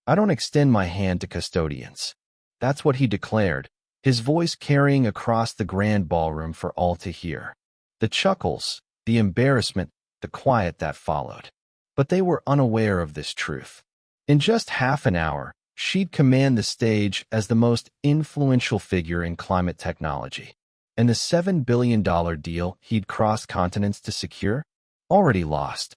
I don't extend my hand to custodians. That's what he declared, his voice carrying across the grand ballroom for all to hear. The chuckles, the embarrassment, the quiet that followed. But they were unaware of this truth. In just half an hour, she'd command the stage as the most influential figure in climate technology. And the $7 billion deal he'd crossed continents to secure? Already lost.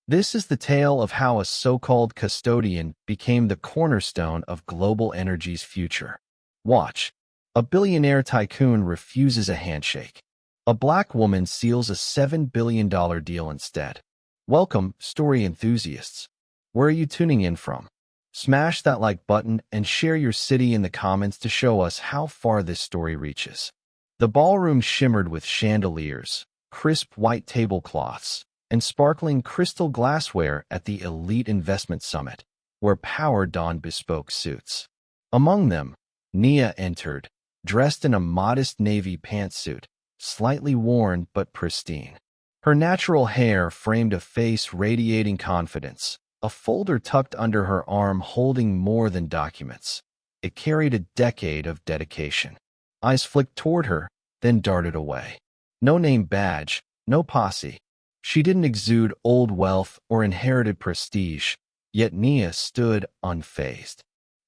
This is the tale of how a so-called custodian became the cornerstone of global energy's future. Watch. A billionaire tycoon refuses a handshake. A black woman seals a $7 billion deal instead. Welcome, story enthusiasts. Where are you tuning in from? Smash that like button and share your city in the comments to show us how far this story reaches. The ballroom shimmered with chandeliers, crisp white tablecloths, and sparkling crystal glassware at the elite investment summit, where power donned bespoke suits. Among them, Nia entered, dressed in a modest navy pantsuit, slightly worn but pristine. Her natural hair framed a face radiating confidence, a folder tucked under her arm holding more than documents. It carried a decade of dedication. Eyes flicked toward her, then darted away. No name badge, no posse. She didn't exude old wealth or inherited prestige, yet Nia stood unfazed.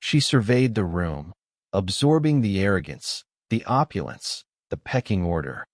She surveyed the room, absorbing the arrogance, the opulence, the pecking order.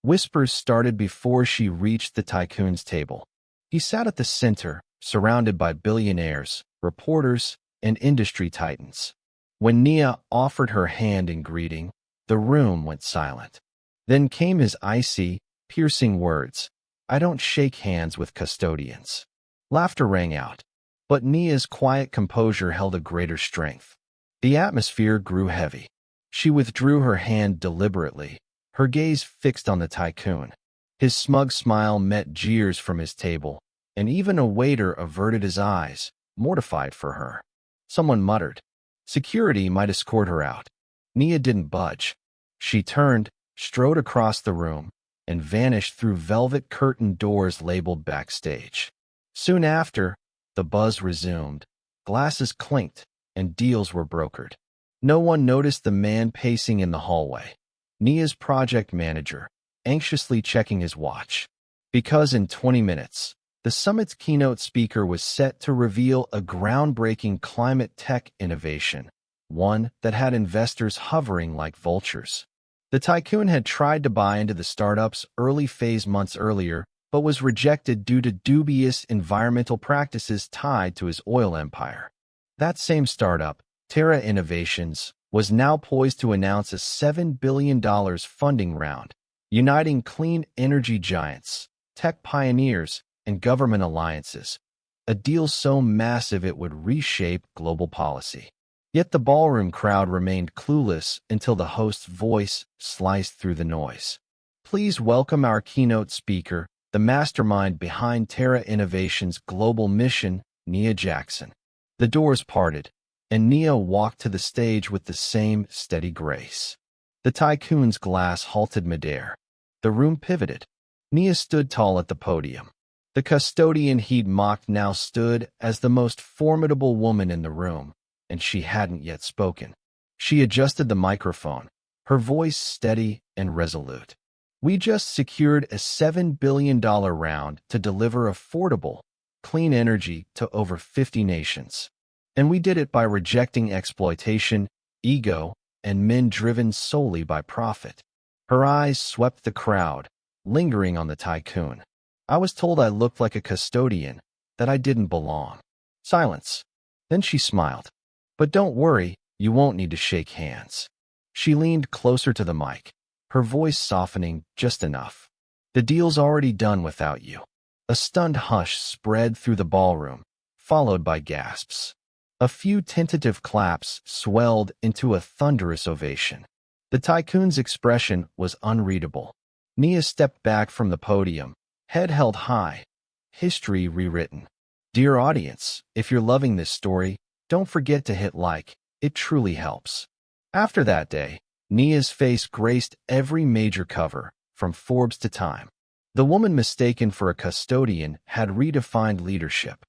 Whispers started before she reached the tycoon's table. He sat at the center, surrounded by billionaires, reporters, and industry titans. When Nia offered her hand in greeting, the room went silent. Then came his icy, piercing words, "I don't shake hands with custodians." Laughter rang out, but Nia's quiet composure held a greater strength. The atmosphere grew heavy. She withdrew her hand deliberately, her gaze fixed on the tycoon. His smug smile met jeers from his table, and even a waiter averted his eyes, mortified for her. Someone muttered, "Security might escort her out." Nia didn't budge. She turned, strode across the room, and vanished through velvet curtained doors labeled backstage. Soon after, the buzz resumed. Glasses clinked, and deals were brokered. No one noticed the man pacing in the hallway. Nia's project manager, anxiously checking his watch. Because in 20 minutes, the summit's keynote speaker was set to reveal a groundbreaking climate tech innovation, one that had investors hovering like vultures. The tycoon had tried to buy into the startup's early phase months earlier, but was rejected due to dubious environmental practices tied to his oil empire. That same startup, Terra Innovations, was now poised to announce a $7 billion funding round, uniting clean energy giants, tech pioneers, and government alliances, a deal so massive it would reshape global policy. Yet the ballroom crowd remained clueless until the host's voice sliced through the noise. Please welcome our keynote speaker, the mastermind behind Terra Innovations' global mission, Nia Jackson. The doors parted, and Nia walked to the stage with the same steady grace. The tycoon's glass halted midair. The room pivoted. Nia stood tall at the podium. The custodian he'd mocked now stood as the most formidable woman in the room, and she hadn't yet spoken. She adjusted the microphone, her voice steady and resolute. "We just secured a $7 billion round to deliver affordable, clean energy to over 50 nations. And we did it by rejecting exploitation, ego, and men driven solely by profit." Her eyes swept the crowd, lingering on the tycoon. "I was told I looked like a custodian, that I didn't belong." Silence. Then she smiled. "But don't worry, you won't need to shake hands." She leaned closer to the mic, her voice softening just enough. "The deal's already done without you." A stunned hush spread through the ballroom, followed by gasps. A few tentative claps swelled into a thunderous ovation. The tycoon's expression was unreadable. Nia stepped back from the podium, head held high, history rewritten. Dear audience, if you're loving this story, don't forget to hit like, it truly helps. After that day, Nia's face graced every major cover, from Forbes to Time. The woman mistaken for a custodian had redefined leadership.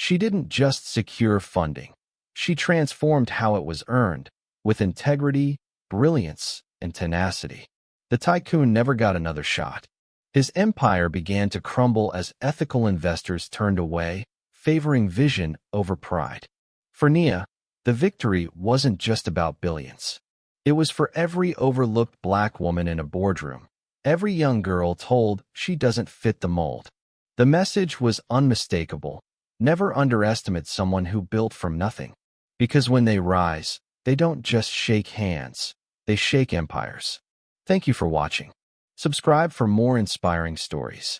She didn't just secure funding. She transformed how it was earned, with integrity, brilliance, and tenacity. The tycoon never got another shot. His empire began to crumble as ethical investors turned away, favoring vision over pride. For Nia, the victory wasn't just about billions. It was for every overlooked black woman in a boardroom, every young girl told she doesn't fit the mold. The message was unmistakable. Never underestimate someone who built from nothing. Because when they rise, they don't just shake hands, they shake empires. Thank you for watching. Subscribe for more inspiring stories.